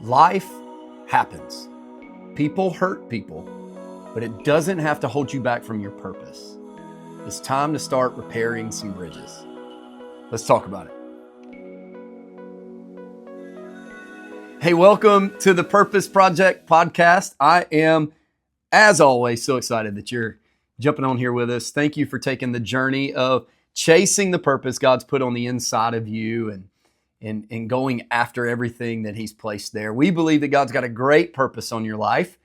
Life happens. People hurt people, but it doesn't have to hold you back from your purpose. It's time to start repairing some bridges. Let's talk about it. Hey, welcome to the Purpose Project podcast. I am, as always, so excited that you're jumping on here with us. Thank you for taking the journey of chasing the purpose God's put on the inside of you and going after everything that He's placed there. We believe that God's got a great purpose on your life.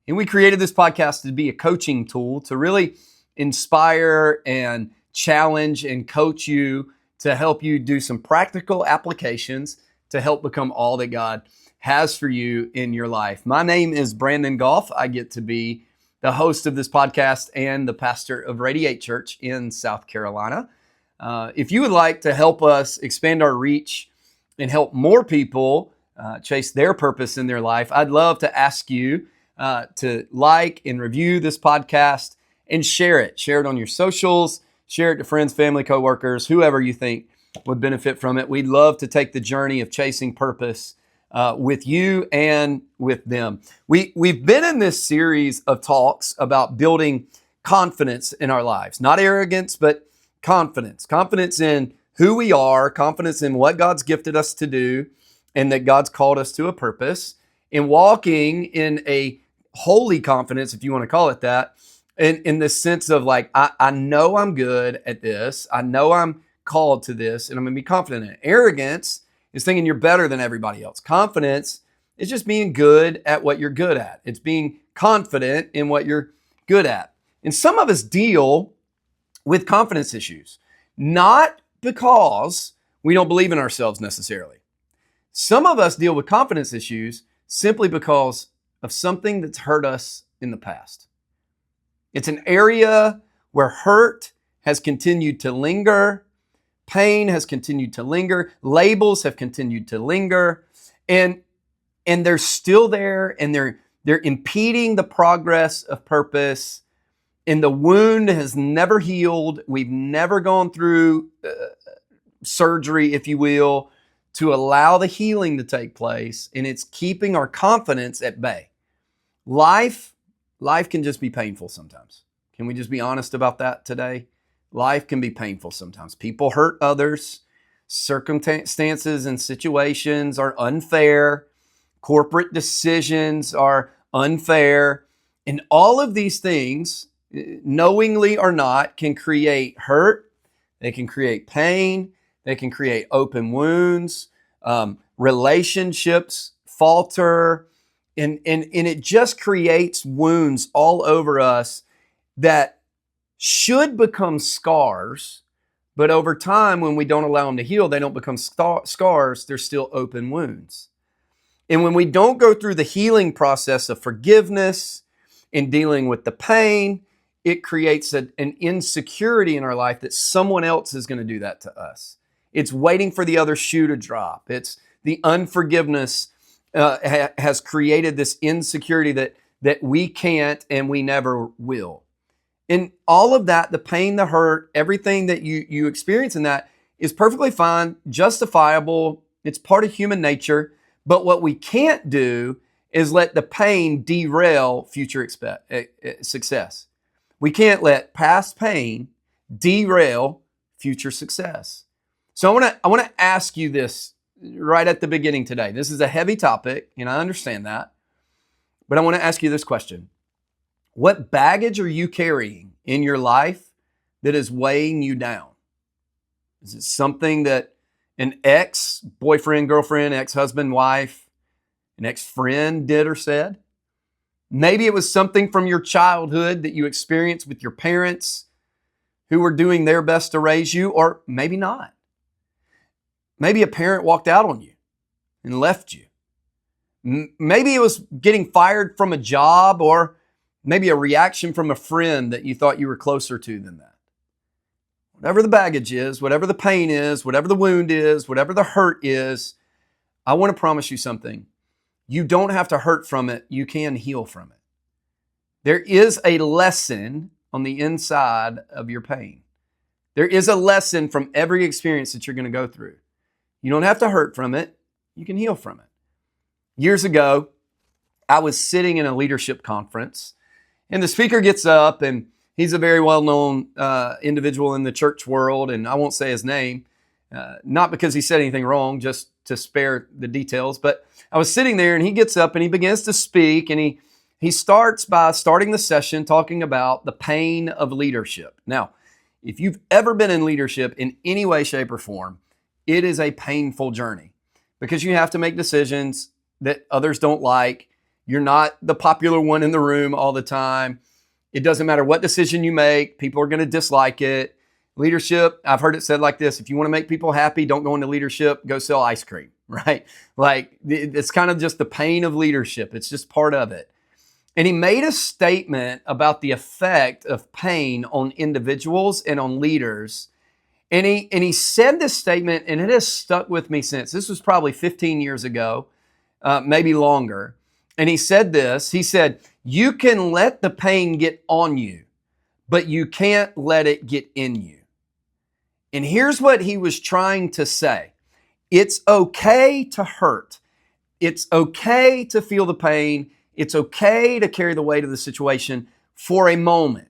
And we created this podcast to be a coaching tool to really inspire and challenge and coach you to help you do some practical applications to help become all that God has for you in your life. My name is Brandon Goff. I get to be the host of this podcast and the pastor of Radiate Church in South Carolina. If you would like to help us expand our reach and help more people chase their purpose in their life, I'd love to ask you to like and review this podcast and share it. Share it on your socials, share it to friends, family, coworkers, whoever you think would benefit from it. We'd love to take the journey of chasing purpose with you and with them. We've been in this series of talks about building confidence in our lives, not arrogance, but confidence. Confidence in who we are, confidence in what God's gifted us to do, and that God's called us to a purpose, and walking in a holy confidence, if you want to call it that, in the sense of like, I know I'm good at this, I know I'm called to this, and I'm going to be confident in it. Arrogance is thinking you're better than everybody else. Confidence is just being good at what you're good at. It's being confident in what you're good at. And some of us deal with confidence issues, not because we don't believe in ourselves necessarily. Some of us deal with confidence issues simply because of something that's hurt us in the past. It's an area where hurt has continued to linger, pain has continued to linger, labels have continued to linger, and they're still there, and they're impeding the progress of purpose. And the wound has never healed. We've never gone through surgery, if you will, to allow the healing to take place. And it's keeping our confidence at bay. Life can just be painful sometimes. Can we just be honest about that today? Life can be painful sometimes. People hurt others. Circumstances and situations are unfair. Corporate decisions are unfair. And all of these things, knowingly or not, can create hurt. They can create pain. They can create open wounds. Relationships falter. And it just creates wounds all over us that should become scars. But over time, when we don't allow them to heal, they don't become scars. They're still open wounds. And when we don't go through the healing process of forgiveness and dealing with the pain, it creates an insecurity in our life that someone else is going to do that to us. It's waiting for the other shoe to drop. It's the unforgiveness has created this insecurity that we can't and we never will. And all of that, the pain, the hurt, everything that you experience in that is perfectly fine, justifiable. It's part of human nature. But what we can't do is let the pain derail future success. We can't let past pain derail future success. So I want to ask you this right at the beginning today. This is a heavy topic, and I understand that. But I want to ask you this question. What baggage are you carrying in your life that is weighing you down? Is it something that an ex-boyfriend, girlfriend, ex-husband, wife, an ex-friend did or said? Maybe it was something from your childhood that you experienced with your parents who were doing their best to raise you, or maybe not. Maybe a parent walked out on you and left you. Maybe it was getting fired from a job, or maybe a reaction from a friend that you thought you were closer to than that. Whatever the baggage is, whatever the pain is, whatever the wound is, whatever the hurt is, I want to promise you something. You don't have to hurt from it. You can heal from it. There is a lesson on the inside of your pain. There is a lesson from every experience that you're going to go through. You don't have to hurt from it. You can heal from it. Years ago, I was sitting in a leadership conference, and the speaker gets up, and he's a very well-known individual in the church world, and I won't say his name, not because he said anything wrong, just to spare the details. But I was sitting there, and he gets up, and he begins to speak, and he starts by starting the session talking about the pain of leadership. Now, if you've ever been in leadership in any way, shape, or form, it is a painful journey because you have to make decisions that others don't like. You're not the popular one in the room all the time. It doesn't matter what decision you make, people are going to dislike it. Leadership, I've heard it said like this: if you want to make people happy, don't go into leadership, go sell ice cream, right? Like, it's kind of just the pain of leadership. It's just part of it. And he made a statement about the effect of pain on individuals and on leaders. And he said this statement, and it has stuck with me since. This was probably 15 years ago, maybe longer. And he said this, he said, you can let the pain get on you, but you can't let it get in you. And here's what he was trying to say. It's okay to hurt. It's okay to feel the pain. It's okay to carry the weight of the situation for a moment,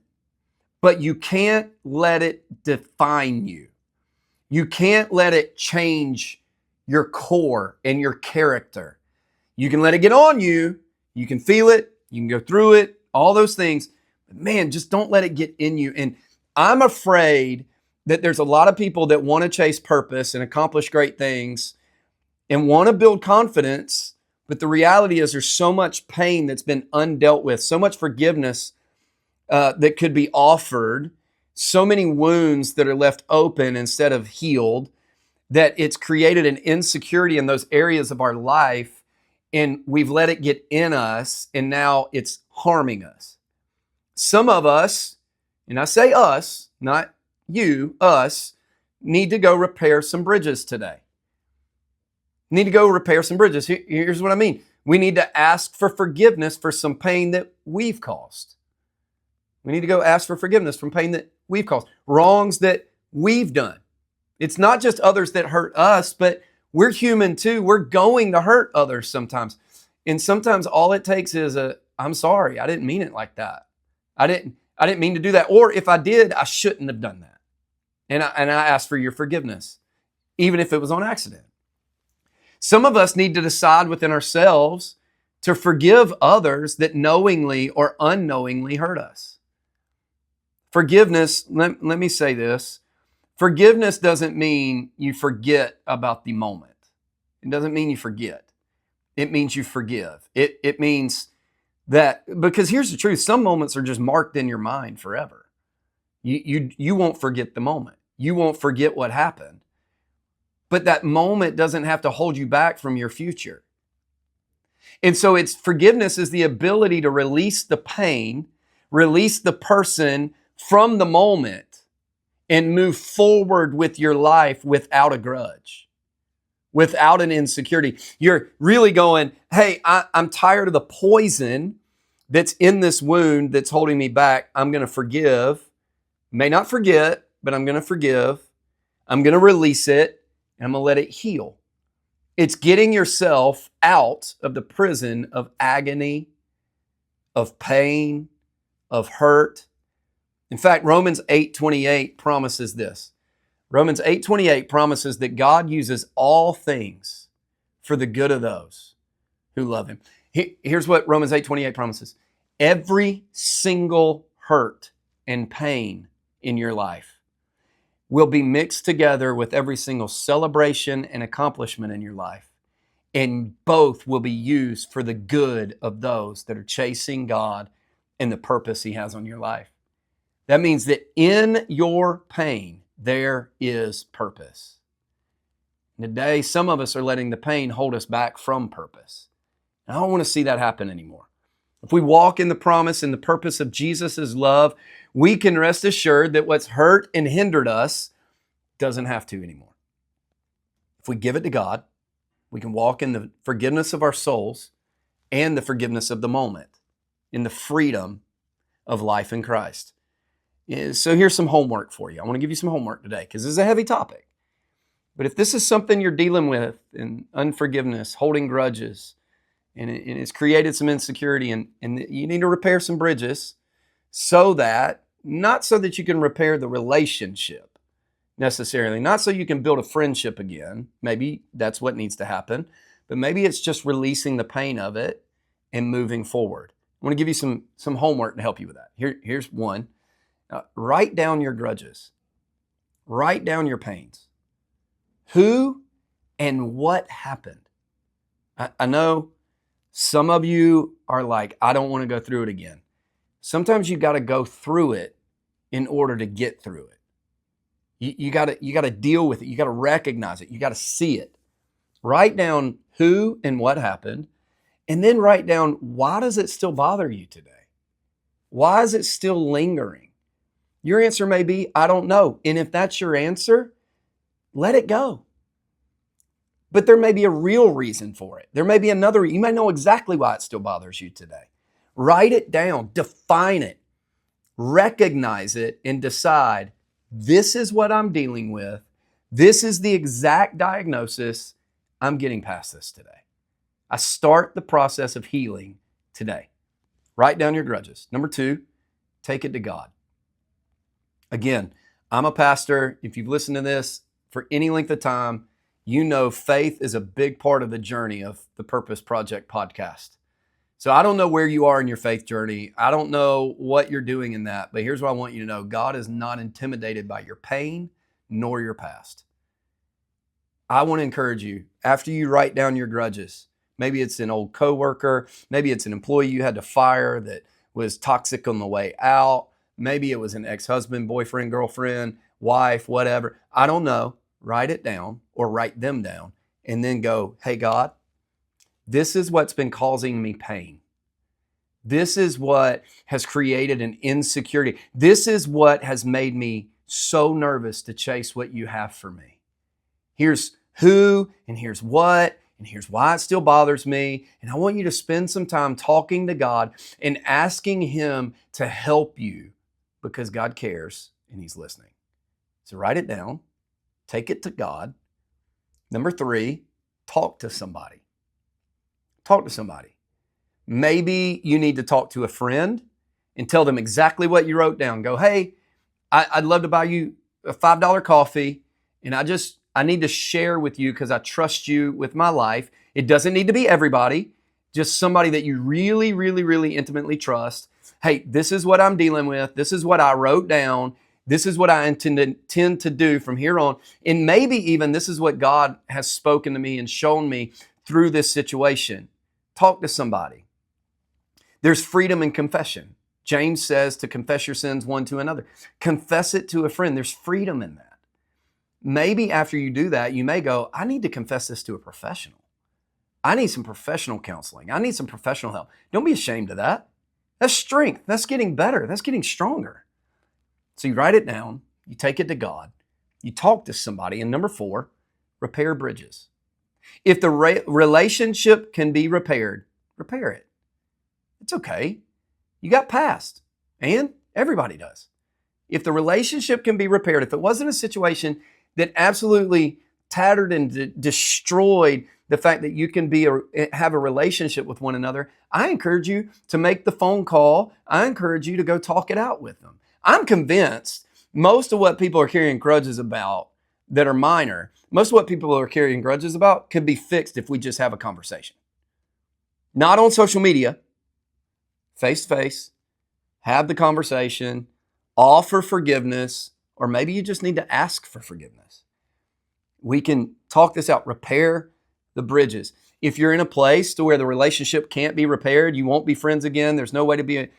but you can't let it define you. You can't let it change your core and your character. You can let it get on you. You can feel it. You can go through it, all those things. But man, just don't let it get in you. And I'm afraid that there's a lot of people that want to chase purpose and accomplish great things and want to build confidence. But the reality is there's so much pain that's been undealt with, so much forgiveness that could be offered, so many wounds that are left open instead of healed, that it's created an insecurity in those areas of our life, and we've let it get in us, and now it's harming us. Some of us, and I say us, not you, us, need to go repair some bridges today. Need to go repair some bridges. Here's what I mean. We need to ask for forgiveness for some pain that we've caused. We need to go ask for forgiveness from pain that we've caused, wrongs that we've done. It's not just others that hurt us, but we're human too. We're going to hurt others sometimes. And sometimes all it takes is I'm sorry, I didn't mean it like that. I didn't mean to do that. Or if I did, I shouldn't have done that. And I ask for your forgiveness, even if it was on accident. Some of us need to decide within ourselves to forgive others that knowingly or unknowingly hurt us. Forgiveness, let me say this. Forgiveness doesn't mean you forget about the moment. It doesn't mean you forget. It means you forgive. It means that, because here's the truth, some moments are just marked in your mind forever. You won't forget the moment. You won't forget what happened. But that moment doesn't have to hold you back from your future. And so forgiveness is the ability to release the pain, release the person from the moment, and move forward with your life without a grudge, without an insecurity. You're really going, hey, I'm tired of the poison that's in this wound that's holding me back. I'm going to forgive. May not forget, but I'm going to forgive. I'm going to release it. And I'm going to let it heal. It's getting yourself out of the prison of agony, of pain, of hurt. In fact, Romans 8:28 promises this. Romans 8:28 promises that God uses all things for the good of those who love Him. Here's what Romans 8:28 promises. Every single hurt and pain in your life will be mixed together with every single celebration and accomplishment in your life. And both will be used for the good of those that are chasing God and the purpose He has on your life. That means that in your pain, there is purpose. And today, some of us are letting the pain hold us back from purpose. And I don't want to see that happen anymore. If we walk in the promise and the purpose of Jesus' love, we can rest assured that what's hurt and hindered us doesn't have to anymore. If we give it to God, we can walk in the forgiveness of our souls and the forgiveness of the moment, in the freedom of life in Christ. So here's some homework for you. I want to give you some homework today because this is a heavy topic. But if this is something you're dealing with in unforgiveness, holding grudges, and it's created some insecurity, and you need to repair some bridges not so that you can repair the relationship necessarily, not so you can build a friendship again. Maybe that's what needs to happen, but maybe it's just releasing the pain of it and moving forward. I want to give you some homework to help you with that. Here's one. Write down your grudges. Write down your pains. Who and what happened? I know some of you are like, I don't want to go through it again. Sometimes you got to go through it in order to get through it. You got to deal with it. You got to recognize it. You got to see it. Write down who and what happened, and then write down, why does it still bother you today? Why is it still lingering? Your answer may be, I don't know. And if that's your answer, let it go. But there may be a real reason for it. There may be another. You may know exactly why it still bothers you today. Write it down, define it, recognize it, and decide, this is what I'm dealing with. This is the exact diagnosis. I'm getting past this today. I start the process of healing today. Write down your grudges. Number 2, take it to God. Again, I'm a pastor. If you've listened to this for any length of time, you know faith is a big part of the journey of the Purpose Project podcast. So I don't know where you are in your faith journey. I don't know what you're doing in that, but here's what I want you to know. God is not intimidated by your pain nor your past. I want to encourage you, after you write down your grudges, maybe it's an old coworker, maybe it's an employee you had to fire that was toxic on the way out, maybe it was an ex-husband, boyfriend, girlfriend, wife, whatever. I don't know. Write it down or write them down and then go, hey, God, this is what's been causing me pain. This is what has created an insecurity. This is what has made me so nervous to chase what you have for me. Here's who, and here's what, and here's why it still bothers me. And I want you to spend some time talking to God and asking Him to help you, because God cares and He's listening. So write it down, take it to God. Number 3, talk to somebody. Talk to somebody. Maybe you need to talk to a friend and tell them exactly what you wrote down. Go, hey, I'd love to buy you a $5 coffee, and I need to share with you because I trust you with my life. It doesn't need to be everybody, just somebody that you really, really, really intimately trust. Hey, this is what I'm dealing with. This is what I wrote down. This is what I intend to do from here on. And maybe even this is what God has spoken to me and shown me through this situation. Talk to somebody. There's freedom in confession. James says to confess your sins one to another. Confess it to a friend. There's freedom in that. Maybe after you do that, you may go, I need to confess this to a professional. I need some professional counseling. I need some professional help. Don't be ashamed of that. That's strength. That's getting better. That's getting stronger. So you write it down. You take it to God. You talk to somebody. And number 4, repair bridges. If the relationship can be repaired, repair it. It's okay. You got past, and everybody does. If the relationship can be repaired, if it wasn't a situation that absolutely tattered and destroyed the fact that you can have a relationship with one another, I encourage you to make the phone call. I encourage you to go talk it out with them. I'm convinced most of what people are carrying grudges about that are minor, most of what people are carrying grudges about can be fixed if we just have a conversation. Not on social media, face to face, have the conversation, offer forgiveness, or maybe you just need to ask for forgiveness. We can talk this out, repair the bridges. If you're in a place to where the relationship can't be repaired, you won't be friends again, there's no way to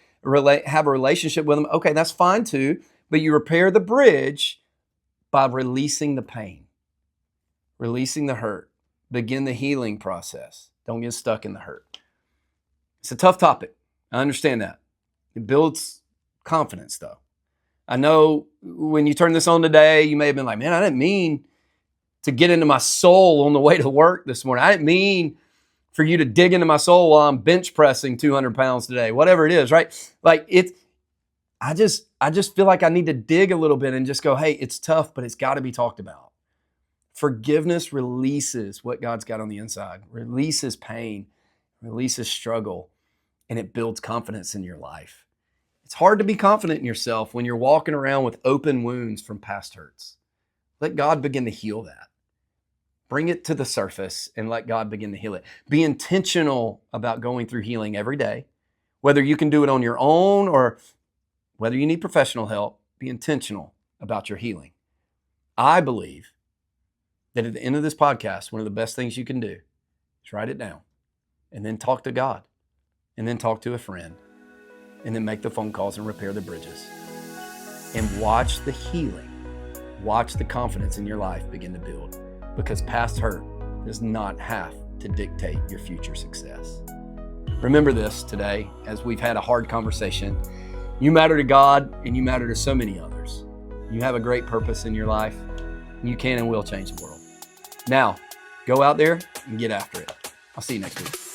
have a relationship with them, okay, that's fine too, but you repair the bridge by releasing the pain, releasing the hurt, begin the healing process. Don't get stuck in the hurt. It's a tough topic. I understand that. It builds confidence though. I know when you turn this on today, you may have been like, man, I didn't mean to get into my soul on the way to work this morning. I didn't mean for you to dig into my soul while I'm bench pressing 200 pounds today, whatever it is, right? Like I just feel like I need to dig a little bit and just go, hey, it's tough, but it's got to be talked about. Forgiveness releases what God's got on the inside, releases pain, releases struggle, and it builds confidence in your life. It's hard to be confident in yourself when you're walking around with open wounds from past hurts. Let God begin to heal that. Bring it to the surface and let God begin to heal it. Be intentional about going through healing every day, whether you can do it on your own or whether you need professional help. Be intentional about your healing. I believe that at the end of this podcast, one of the best things you can do is write it down and then talk to God and then talk to a friend and then make the phone calls and repair the bridges and watch the healing, watch the confidence in your life begin to build, because past hurt does not have to dictate your future success. Remember this today as we've had a hard conversation. You matter to God and you matter to so many others. You have a great purpose in your life. And you can and will change the world. Now, go out there and get after it. I'll see you next week.